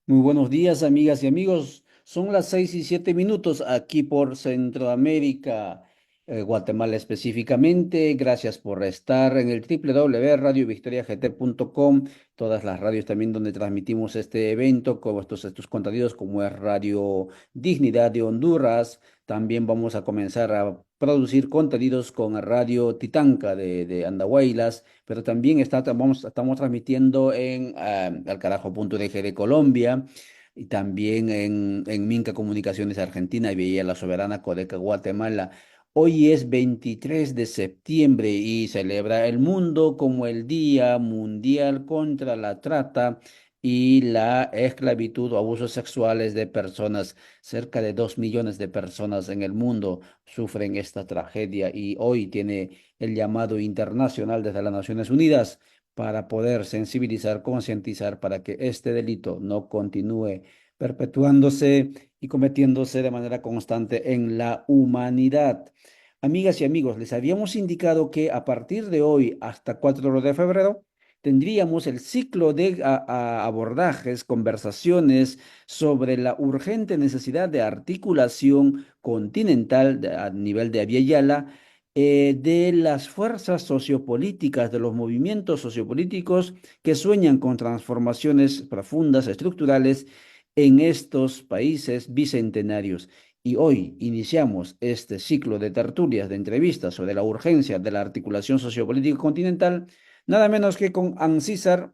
Muy buenos días, amigas y amigos. Son las 6:07 aquí por Centroamérica, Guatemala específicamente. Gracias por estar en el www.radiovictoriagt.com, todas las radios también donde transmitimos este evento, como estos contenidos, como es Radio Dignidad de Honduras. También vamos a comenzar a producir contenidos con Radio Titanca de Andahuaylas, pero también estamos transmitiendo en alcarajo.org de Colombia y también en Minca Comunicaciones Argentina y Villa La Soberana Codeca Guatemala. Hoy es 23 de septiembre y celebra el mundo como el Día Mundial contra la Trata y la esclavitud o abusos sexuales de personas. Cerca de 2 millones de personas en el mundo sufren esta tragedia y hoy tiene el llamado internacional desde las Naciones Unidas para poder sensibilizar, concientizar para que este delito no continúe perpetuándose y cometiéndose de manera constante en la humanidad. Amigas y amigos, les habíamos indicado que a partir de hoy hasta 4 de febrero tendríamos el ciclo de abordajes, conversaciones sobre la urgente necesidad de articulación continental a nivel de Abya Yala, de las fuerzas sociopolíticas, de los movimientos sociopolíticos que sueñan con transformaciones profundas, estructurales en estos países bicentenarios. Y hoy iniciamos este ciclo de tertulias, de entrevistas sobre la urgencia de la articulación sociopolítica continental, nada menos que con Ancísar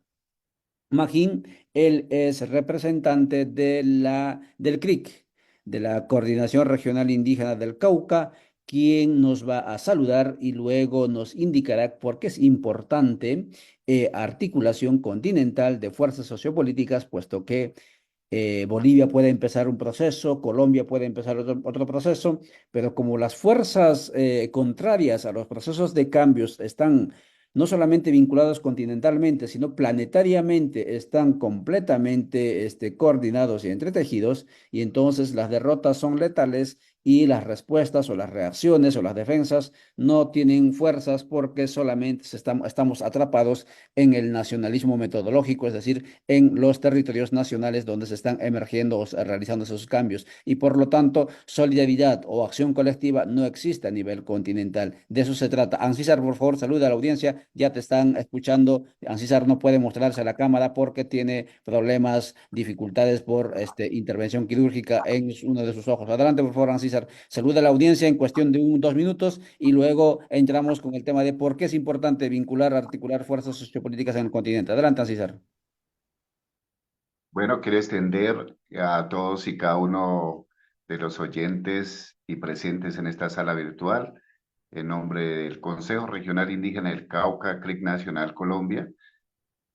Magín. Él es representante del CRIC, de la Coordinación Regional Indígena del Cauca, quien nos va a saludar y luego nos indicará por qué es importante articulación continental de fuerzas sociopolíticas, puesto que Bolivia puede empezar un proceso, Colombia puede empezar otro proceso, pero como las fuerzas contrarias a los procesos de cambios están no solamente vinculados continentalmente, sino planetariamente, están completamente coordinados y entretejidos, y entonces las derrotas son letales y las respuestas o las reacciones o las defensas no tienen fuerzas porque solamente estamos atrapados en el nacionalismo metodológico, es decir, en los territorios nacionales donde se están emergiendo o realizando esos cambios. Y por lo tanto, solidaridad o acción colectiva no existe a nivel continental. De eso se trata. Ancísar, por favor, saluda a la audiencia. Ya te están escuchando. Ancísar no puede mostrarse a la cámara porque tiene problemas, dificultades por intervención quirúrgica en uno de sus ojos. Adelante, por favor, Ancísar. Saluda a la audiencia en cuestión de 2 minutos y luego entramos con el tema de por qué es importante vincular, articular fuerzas sociopolíticas en el continente. Adelante, Ancísar. Bueno, quiero extender a todos y cada uno de los oyentes y presentes en esta sala virtual, en nombre del Consejo Regional Indígena del Cauca, CRIC Nacional Colombia,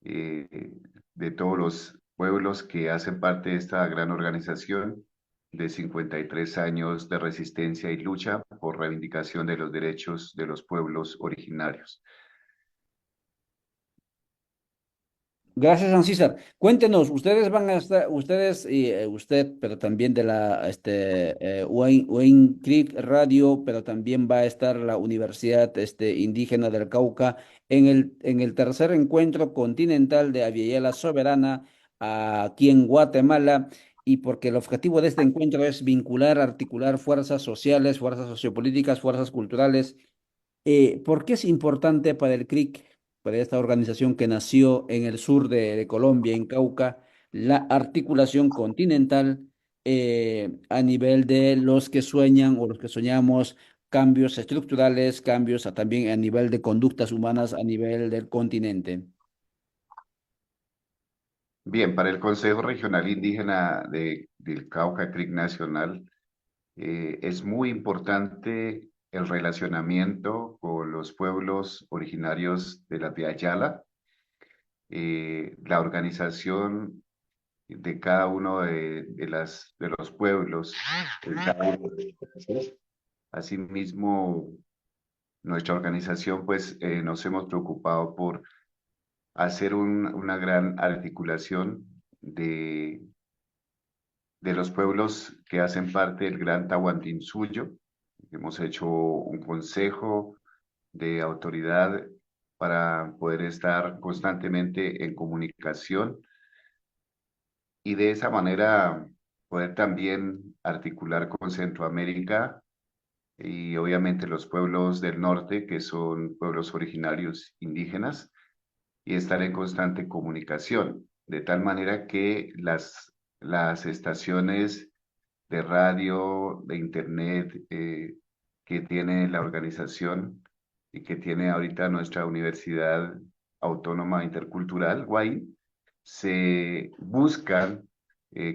eh, de todos los pueblos que hacen parte de esta gran organización de 53 años de resistencia y lucha por reivindicación de los derechos de los pueblos originarios. Gracias, San César. Cuéntenos, ustedes van a estar, ustedes y usted, pero también de la Wayne Creek Radio, pero también va a estar la Universidad Indígena del Cauca en el tercer encuentro continental de Aviala Soberana aquí en Guatemala. Y porque el objetivo de este encuentro es vincular, articular fuerzas sociales, fuerzas sociopolíticas, fuerzas culturales. ¿Por qué es importante para el CRIC, para esta organización que nació en el sur de Colombia, en Cauca, la articulación continental a nivel de los que sueñan o los que soñamos cambios estructurales, cambios también a nivel de conductas humanas a nivel del continente? Bien, para el Consejo Regional Indígena del Cauca, CRIC Nacional, es muy importante el relacionamiento con los pueblos originarios de la Via Yala, la organización de cada uno de los pueblos, en cada uno de los países. Asimismo, nuestra organización, pues, nos hemos preocupado por hacer una gran articulación de los pueblos que hacen parte del Gran Tahuantinsuyo. Hemos hecho un consejo de autoridad para poder estar constantemente en comunicación y de esa manera poder también articular con Centroamérica y obviamente los pueblos del norte, que son pueblos originarios indígenas, y estar en constante comunicación, de tal manera que las estaciones de radio, de internet que tiene la organización y que tiene ahorita nuestra Universidad Autónoma Intercultural, UAI, se buscan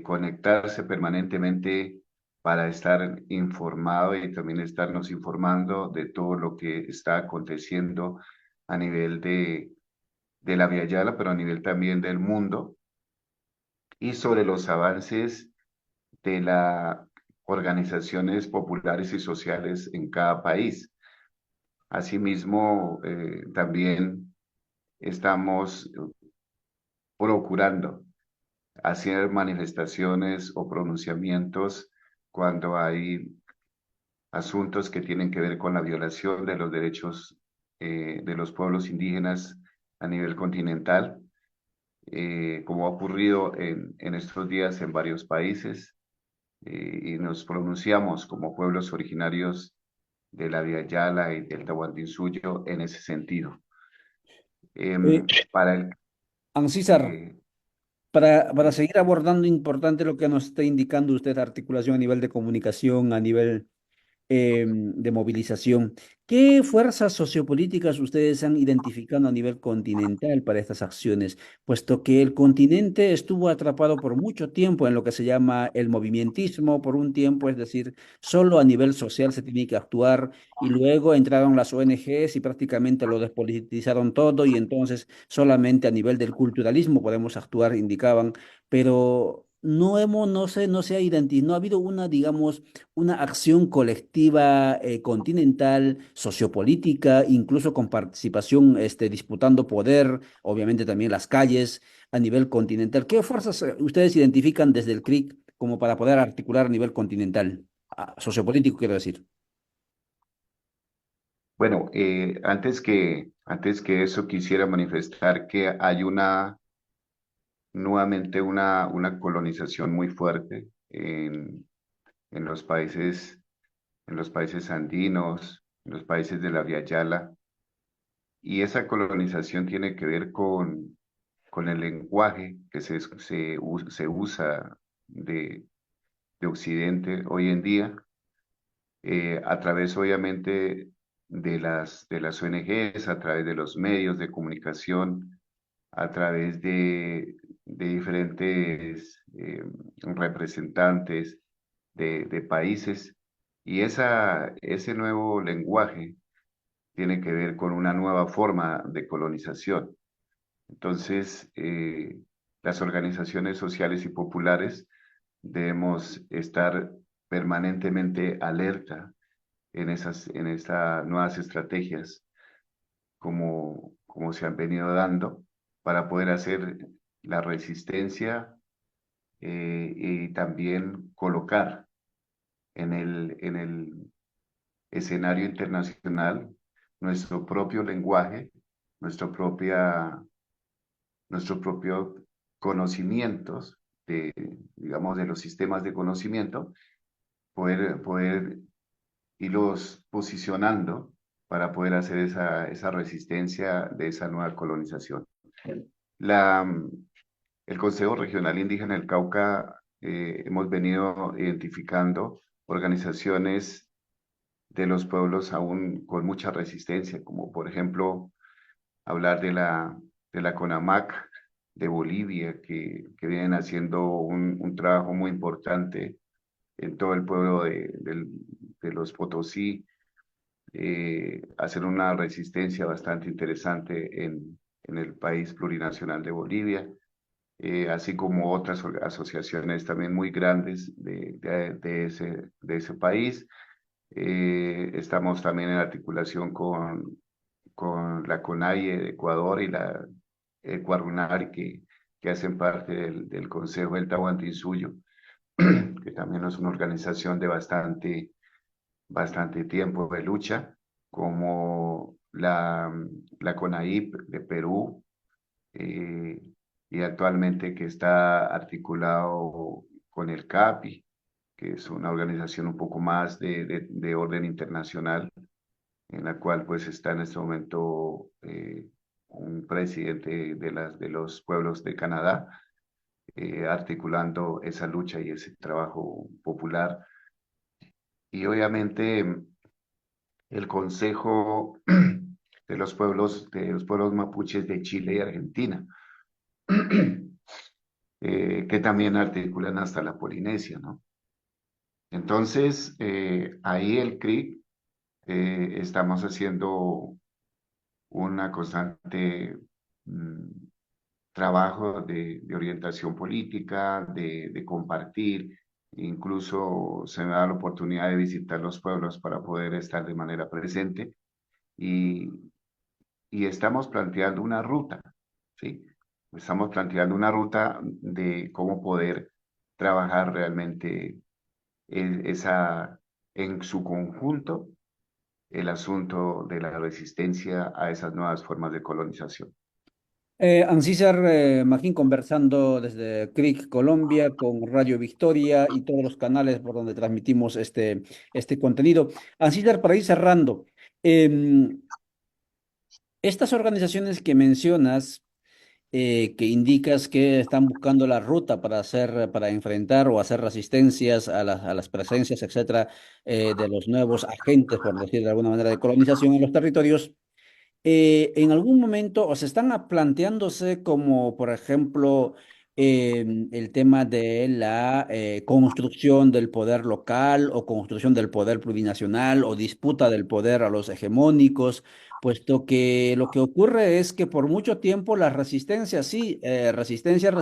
conectarse permanentemente para estar informado y también estarnos informando de todo lo que está aconteciendo a nivel de la Via Yala, pero a nivel también del mundo, y sobre los avances de las organizaciones populares y sociales en cada país. Asimismo, también estamos procurando hacer manifestaciones o pronunciamientos cuando hay asuntos que tienen que ver con la violación de los derechos de los pueblos indígenas a nivel continental, como ha ocurrido en estos días en varios países, y nos pronunciamos como pueblos originarios de la Via Yala y del Tahuantinsuyo en ese sentido. Eh, Para el, Ancísar, eh, para sí. seguir abordando, importante lo que nos está indicando usted, articulación a nivel de comunicación, a nivel de movilización. ¿Qué fuerzas sociopolíticas ustedes han identificado a nivel continental para estas acciones? Puesto que el continente estuvo atrapado por mucho tiempo en lo que se llama el movimentismo, por un tiempo, es decir, solo a nivel social se tenía que actuar y luego entraron las ONGs y prácticamente lo despolitizaron todo y entonces solamente a nivel del culturalismo podemos actuar, indicaban, pero no se ha no ha habido una, digamos, una acción colectiva continental, sociopolítica, incluso con participación, disputando poder, obviamente también las calles a nivel continental. ¿Qué fuerzas ustedes identifican desde el CRIC como para poder articular a nivel continental, sociopolítico, quiero decir? Bueno, antes que eso quisiera manifestar que hay nuevamente una colonización muy fuerte en en los países andinos, en los países de la Via Yala, y esa colonización tiene que ver con el lenguaje que se usa de, de Occidente hoy en día, a través obviamente de las ONGs, a través de los medios de comunicación, a través de diferentes representantes de países. Y ese nuevo lenguaje tiene que ver con una nueva forma de colonización. Entonces, las organizaciones sociales y populares debemos estar permanentemente alerta en estas nuevas estrategias como se han venido dando para poder hacer la resistencia y también colocar en el escenario internacional nuestro propio lenguaje, nuestro propia, nuestro propio conocimientos de, digamos, de los sistemas de conocimiento, poder irlos posicionando para poder hacer esa resistencia de esa nueva colonización. La, el Consejo Regional Indígena del Cauca hemos venido identificando organizaciones de los pueblos aún con mucha resistencia, como por ejemplo hablar de la CONAMAC de Bolivia, que vienen haciendo un trabajo muy importante en todo el pueblo de los Potosí, hacer una resistencia bastante interesante en el país plurinacional de Bolivia, así como otras asociaciones también muy grandes de ese país. Estamos también en articulación con la CONAIE de Ecuador y la Ecuarunari, que hacen parte del Consejo del Tahuantinsuyo, que también es una organización de bastante tiempo de lucha, como la CONAIP de Perú, eh, y actualmente que está articulado con el CAPI, que es una organización un poco más de orden internacional, en la cual pues está en este momento un presidente de los pueblos de Canadá, articulando esa lucha y ese trabajo popular. Y obviamente el Consejo de los pueblos mapuches de Chile y Argentina, que también articulan hasta la Polinesia, ¿no? Entonces, ahí el CRIC estamos haciendo una constante mm, trabajo de orientación política, de compartir. Incluso se me da la oportunidad de visitar los pueblos para poder estar de manera presente y, y estamos planteando una ruta, ¿sí? Estamos planteando una ruta de cómo poder trabajar realmente esa, en su conjunto el asunto de la resistencia a esas nuevas formas de colonización. Ancísar Magín conversando desde CRIC, Colombia, con Radio Victoria y todos los canales por donde transmitimos este contenido. Ancísar, para ir cerrando, em, estas organizaciones que mencionas, que indicas que están buscando la ruta para para enfrentar o hacer resistencias a a las presencias, etcétera, de los nuevos agentes, por decir de alguna manera, de colonización en los territorios, en algún momento o se están planteándose como, por ejemplo, el tema de la construcción del poder local o construcción del poder plurinacional o disputa del poder a los hegemónicos, puesto que lo que ocurre es que por mucho tiempo la resistencia, sí, resistencia,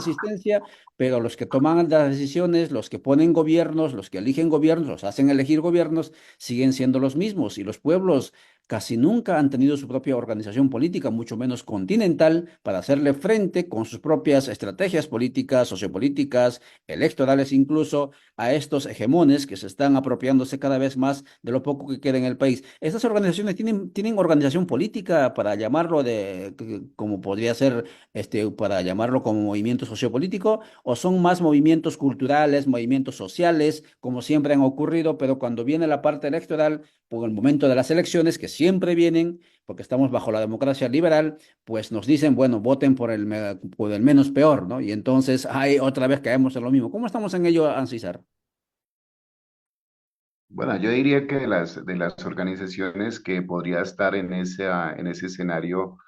pero los que toman las decisiones, los que ponen gobiernos, los que eligen gobiernos, los hacen elegir gobiernos, siguen siendo los mismos y los pueblos casi nunca han tenido su propia organización política, mucho menos continental, para hacerle frente con sus propias estrategias políticas, sociopolíticas, electorales incluso, a estos hegemones que se están apropiándose cada vez más de lo poco que queda en el país. Estas organizaciones tienen organización política para llamarlo como podría ser, para llamarlo como movimiento sociopolítico, o son más movimientos culturales, movimientos sociales, como siempre han ocurrido, pero cuando viene la parte electoral, por el momento de las elecciones, que siempre vienen, porque estamos bajo la democracia liberal, pues nos dicen, bueno, voten por por el menos peor, ¿no? Y entonces, ay, otra vez caemos en lo mismo. ¿Cómo estamos en ello, Ancísar? Bueno, yo diría que de las organizaciones que podría estar en ese escenario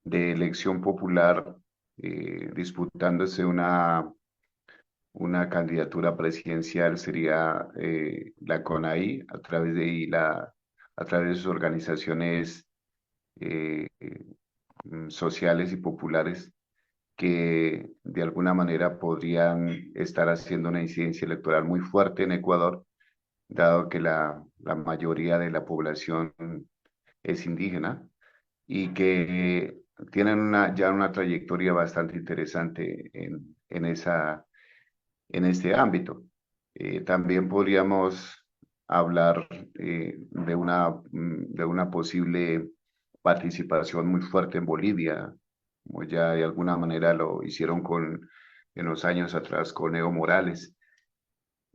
de elección popular, disputándose una candidatura presidencial sería la CONAI a través de sus organizaciones eh, sociales y populares que de alguna manera podrían estar haciendo una incidencia electoral muy fuerte en Ecuador, dado que la mayoría de la población es indígena y que tienen ya una trayectoria bastante interesante en este ámbito. También podríamos hablar de una posible participación muy fuerte en Bolivia, como ya de alguna manera lo hicieron en los años atrás con Evo Morales.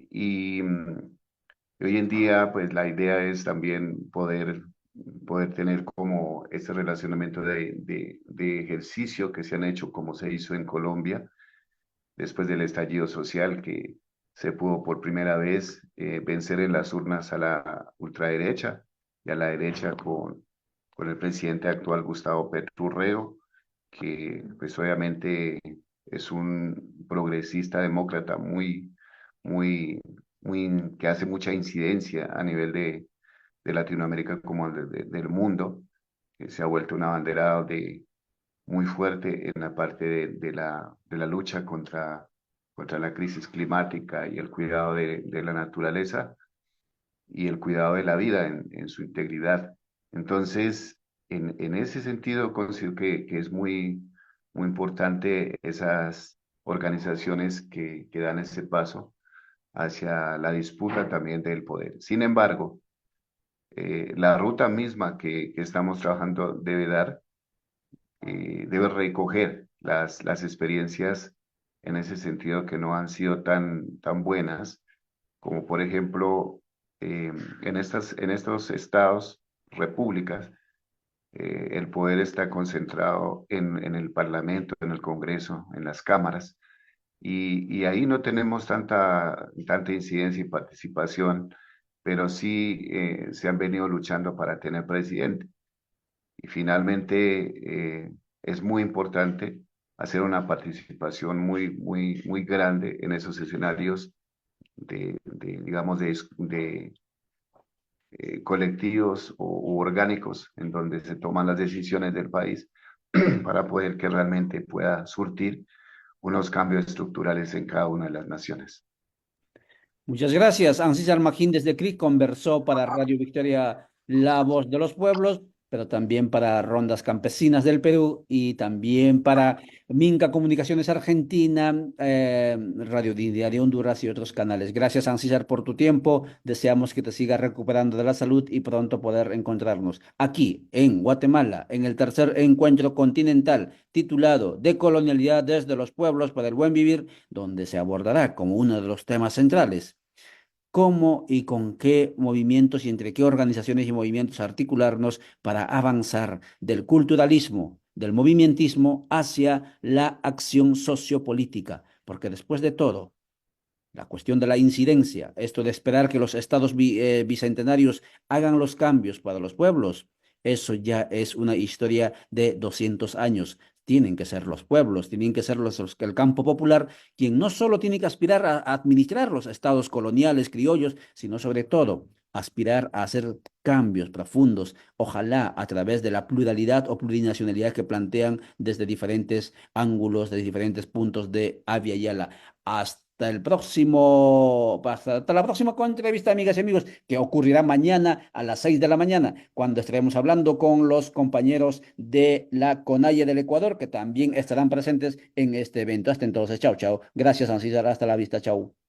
Y hoy en día, pues la idea es también poder tener como este relacionamiento de ejercicio que se han hecho, como se hizo en Colombia, después del estallido social, que se pudo por primera vez vencer en las urnas a la ultraderecha y a la derecha con el presidente actual Gustavo Petro Urrego, que pues obviamente es un progresista demócrata muy, que hace mucha incidencia a nivel de Latinoamérica como del mundo, que se ha vuelto una bandera muy fuerte en la parte de la lucha contra la crisis climática y el cuidado de la naturaleza y el cuidado de la vida en su integridad. Entonces, en ese sentido, considero que es muy importante esas organizaciones que dan ese paso hacia la disputa también del poder. Sin embargo, la ruta misma que estamos trabajando debe recoger las experiencias en ese sentido que no han sido tan buenas, como por ejemplo en estos estados, repúblicas, el poder está concentrado en el Parlamento, en el Congreso, en las cámaras, y ahí no tenemos tanta incidencia y participación, pero sí se han venido luchando para tener presidente. Y finalmente es muy importante hacer una participación muy grande en esos escenarios digamos, colectivos u orgánicos en donde se toman las decisiones del país para poder que realmente pueda surtir unos cambios estructurales en cada una de las naciones. Muchas gracias. Ansis Almajín desde CRIC conversó para Radio Victoria La Voz de los Pueblos, pero también para Rondas Campesinas del Perú y también para Minca Comunicaciones Argentina, Radio Dignidad de Honduras y otros canales. Gracias, Ancísar, por tu tiempo. Deseamos que te sigas recuperando de la salud y pronto poder encontrarnos aquí en Guatemala, en el tercer encuentro continental titulado De colonialidad desde los pueblos para el buen vivir, donde se abordará como uno de los temas centrales cómo y con qué movimientos y entre qué organizaciones y movimientos articularnos para avanzar del culturalismo, del movimentismo hacia la acción sociopolítica. Porque después de todo, la cuestión de la incidencia, esto de esperar que los estados bicentenarios hagan los cambios para los pueblos, eso ya es una historia de 200 años. Tienen que ser los pueblos, tienen que ser el campo popular quien no solo tiene que aspirar a administrar los estados coloniales criollos, sino sobre todo aspirar a hacer cambios profundos, ojalá a través de la pluralidad o plurinacionalidad que plantean desde diferentes ángulos, desde diferentes puntos de Avia Yala. Hasta la próxima entrevista, amigas y amigos, que ocurrirá mañana a las 6 de la mañana, cuando estaremos hablando con los compañeros de la CONAIE del Ecuador, que también estarán presentes en este evento. Hasta entonces, chao, chao. Gracias, Ancísar. Hasta la vista, chao.